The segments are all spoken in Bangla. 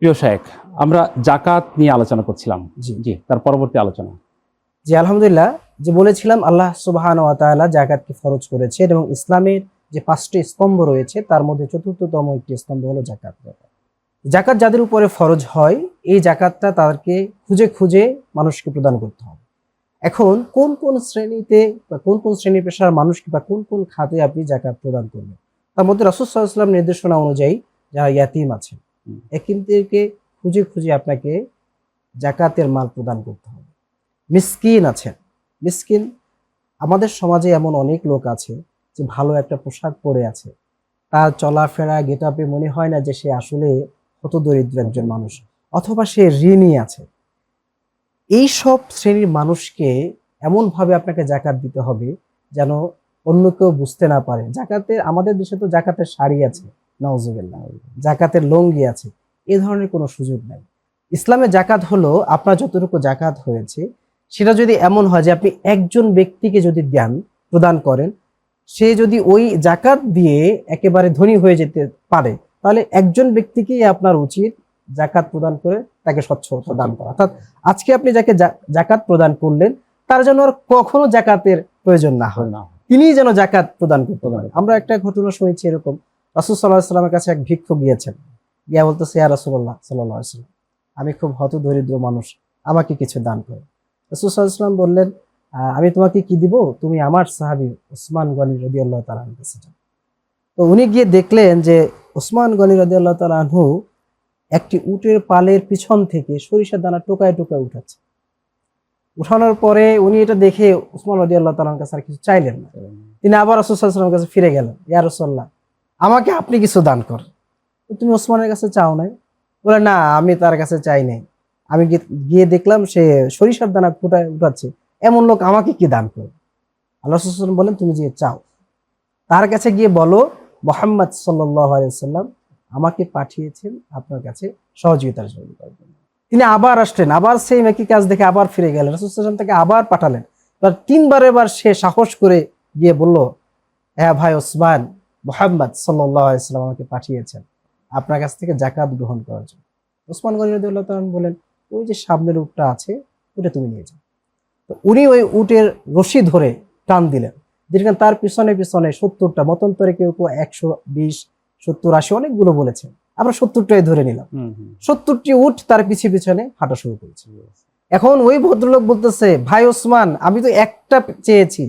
প্রিয় শায়েখ, আমরা জাকাত নিয়ে আলোচনা করছিলাম। জি জি, তার পরবর্তী আলোচনা। জি আলহামদুলিল্লাহ, যে বলেছিলাম আল্লাহ সুবহানাহু ওয়া তাআলা জাকাতকে ফরজ করেছেন এবং ইসলামের যে 5টি স্তম্ভ রয়েছে তার মধ্যে চতুর্থতম একটি স্তম্ভ হলো জাকাত। জাকাত যাদের উপরে ফরজ হয়, এই জাকাতটা তাদেরকে খুঁজে খুঁজে মানুষকে প্রদান করতে হবে। এখন কোন কোন শ্রেণীতে বা কোন কোন শ্রেণী পেশার মানুষকে বা কোন কোন খাতে আপনি জাকাত প্রদান করবেন, তার মধ্যে রাসূল সাল্লাল্লাহু আলাইহি ওয়াসাল্লাম নির্দেশনা অনুযায়ী যারা ইয়াতীম আছেন, একিমদেরকে খুঁজে খুঁজে আপনাকে জাকাতের মাল প্রদান করতে হবে। মিসকিন আছেন, মিসকিন, আমাদের সমাজে এমন অনেক লোক আছে যে ভালো একটা পোশাক পরে আছে, তার চলাফেরা গেটআপে মনে হয় না যে সে আসলে হতদরিদ্র একজন মানুষ, অথবা সে ঋণী আছে। এই সব শ্রেণীর মানুষকে এমনভাবে আপনাকে জাকাত দিতে হবে যেন অন্য কেউ বুঝতে না পারে। জাকাতের, আমাদের দেশে তো জাকাতের শাড়ি আছে, নাউজুবিল্লাহ, জাকাতের লুঙ্গি আছে, এ ধরনের কোনো সুযোগ নাই। ইসলামে জাকাত হলো আপনার যতটুকু জাকাত হয়েছে সেটা যদি এমন হয় যে আপনি একজন ব্যক্তিকে যদি দেন, প্রদান করেন, সে যদি ওই জাকাত দিয়ে একেবারে ধনী হয়ে যেতে পারে, তাহলে একজন ব্যক্তিকেই আপনার উচিত জাকাত প্রদান করে তাকে স্বচ্ছতা দান করা। অর্থাৎ আজকে আপনি যাকে জাকাত প্রদান করলেন, তার জন্য আর কখনো জাকাতের প্রয়োজন না হয়, তিনিই যেন জাকাত প্রদান করতে পারেন। আমরা একটা ঘটনা শুনেছি এরকম, রাসূল সাল্লাল্লাহু আলাইহি ওয়াসাল্লামের কাছে এক ভিক্ষুক গিয়েছেন, গিয়া বলতেছে, ইয়া রাসূলুল্লাহ সাল্লাল্লাহু আলাইহি ওয়াসাল্লাম, আমি খুব হতদরিদ্র মানুষ, আমাকে কিছু দান করো। রাসূল সাল্লাল্লাহু আলাইহি ওয়াসাল্লাম বললেন, আমি তোমাকে কি দিব, তুমি আমার সাহাবী উসমান গনি রাদিয়াল্লাহু তাআলা আনহু কাছে যাও। তো উনি গিয়ে দেখলেন যে উসমান গনি রাদিয়াল্লাহু তাআলা আনহু একটি উটের পালের পিছন থেকে সরিষার দানা টোকায় টোকায় উঠাচ্ছে। উঠানোর পরে উনি এটা দেখে উসমান রাদিয়াল্লাহু তাআলার কাছে আর কিছু চাইলেন না। তিনি আবার রাসূল সাল্লাল্লাহু আলাইহি ওয়াসাল্লামের কাছে ফিরে গেলেন, ইয়া রাসূলুল্লাহ, আমাকে আপনি কিছু দান করেন। তুমি ওসমানের কাছে চাও নাই? বলে, না, আমি তার কাছে চাই নাই, আমি গিয়ে দেখলাম সে সরিষার দানা উঠাচ্ছে, এমন লোক আমাকে কি দান করে? আল্লাহ রাসূল সাল্লাল্লাহু আলাইহি ওয়াসাল্লাম বলেন, তুমি যে চাও তার কাছে গিয়ে বলো, মুহাম্মদ সাল্লাল্লাহু আলাইহি ওয়াসাল্লাম আমাকে পাঠিয়েছেন আপনার কাছে সহযোগিতার জন্য। তিনি আবার আসলেন, আবার সেই একই কাজ দেখে আবার ফিরে গেলেন, রাসূল সাল্লাল্লাহু আলাইহি ওয়াসাল্লাম তাকে আবার পাঠালেন। তার তিনবার সে সাহস করে গিয়ে বলল, হ্যাঁ ভাই ওসমান, মুহাম্মদ সাল্লাল্লাহু আলাইহি ওয়াসাল্লাম আমাকে পাঠিয়েছেন আপনার কাছ থেকে জাকাত গ্রহণ করার জন্য। ওসমান গনি রাদিয়াল্লাহু তাআলা বলেন, ওই যে সামনের উটটা আছে ওটা তুমি নিয়ে যাও। তো উনি ওই উটের রশি ধরে টান দিলেন, যেখানে তার পিছনে পিছনে 70টা, মতান্তরে কেউ কেউ 120, 70, 80 অনেকগুলো বলেছেন, আমরা 70টাই ধরে নিলাম। 70টি উট তার পিছে পিছনে হাঁটা শুরু করেছে। এখন ওই ভদ্রলোক বলতেছে, ভাই ওসমান, আমি তো একটা চেয়েছি,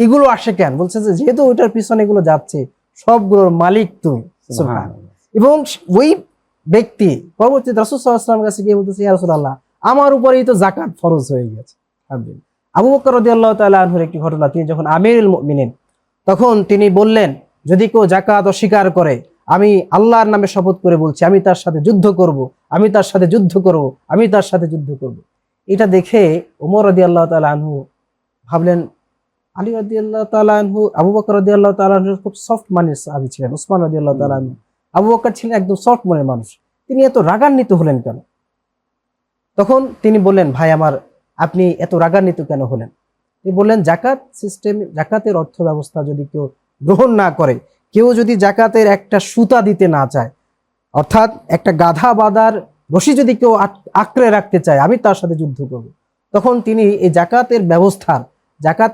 এগুলো আসে কেন? বলছে যে যেহেতু ওইটার পিছনে এগুলো যাচ্ছে, সবগুলোর মালিক তুমি। এবং ওই ব্যক্তি পরবর্তীতে রাসূল সাল্লাল্লাহু আলাইহি ওয়াসাল্লামের কাছে গিয়ে বলতেছে, ইয়া রাসূলুল্লাহ, আমার উপরেই তো জাকাত ফরজ হয়ে গেছে। আবু বকর রাদিয়াল্লাহু তাআলা আনহুর একটি ঘটনা, তিনি যখন আমিরুল মুমিনিন, তখন তিনি বললেন, যদি কেউ জাকাত অস্বীকার করে, আমি আল্লাহর নামে শপথ করে বলছি, আমি তার সাথে যুদ্ধ করব, আমি তার সাথে যুদ্ধ করব, আমি তার সাথে যুদ্ধ করব। এটা দেখে ওমর রাদিয়াল্লাহু তাআলা আনহু ভাবলেন, আলী রাদিয়াল্লাহু তাআলা আনহু, আবু বকর রাদিয়াল্লাহু তাআলা আনহু খুব সফট মানের সাহাবী ছিলেন, উসমান রাদিয়াল্লাহু তাআলা আনহু, আবু বকর ছিলেন একদম সফট মনের মানুষ, তিনি এত রাগান্বিত হলেন কেন? তখন তিনি বললেন, ভাই আমার, আপনি এত রাগান্বিত কেন হলেন? তিনি বললেন, জাকাত সিস্টেম, জাকাতের অর্থ ব্যবস্থা যদি কেউ গ্রহণ না করে, কেউ যদি জাকাতের একটা সুতা দিতে না চায়, অর্থাৎ একটা গাধা বাঁধার রশি যদি কেউ আঁকড়ে রাখতে চায়, আমি তার সাথে যুদ্ধ করব। তখন তিনি এই জাকাতের ব্যবস্থার, জাকাত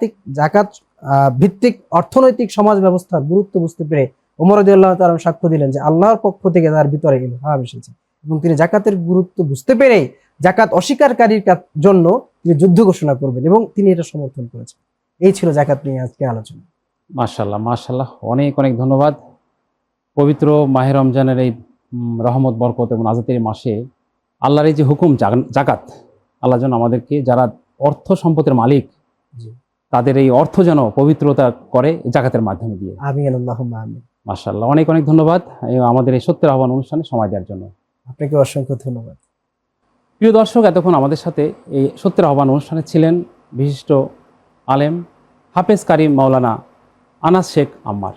ভিত্তিক অর্থনৈতিক সমাজ ব্যবস্থার গুরুত্ব বুঝতে পেরে ওমর রাদিয়াল্লাহু তাআলা সাক্ষ্য দিলেন যে আল্লাহর পক্ষ থেকে তার ভিতরে ইলহাম এসেছে, এবং তিনি জাকাতের গুরুত্ব বুঝতে পেরে জাকাত অস্বীকারীর জন্য তিনি যুদ্ধ ঘোষণা করবেন, এবং তিনি এটা সমর্থন করেছেন। এই ছিল জাকাত নিয়ে আজকে আলোচনা। মাশাআল্লাহ, মাশাআল্লাহ, অনেক অনেক ধন্যবাদ। পবিত্র মাহে রমজানের এই রহমত, বরকত এবং আযাতের মাসে আল্লাহর এই যে হুকুম জাকাত, আল্লাহ যেন আমাদেরকে, যারা অর্থ সম্পদের মালিক, তাদের এই অর্থ যেন পবিত্রতা করে জাকাতের মাধ্যমে দিয়ে। আমিন, আল্লাহুম্মা আমিন। মাশাআল্লাহ, অনেক অনেক ধন্যবাদ আমাদের এই সত্যের আহ্বান অনুষ্ঠানে সময় দেওয়ার জন্য। আপনাকে অসংখ্য ধন্যবাদ। প্রিয় দর্শক, এতক্ষণ আমাদের সাথে এই সত্যের আহ্বান অনুষ্ঠানে ছিলেন বিশিষ্ট আলেম হাফেজ কারি মাওলানা আনাস শেখ আম্মার।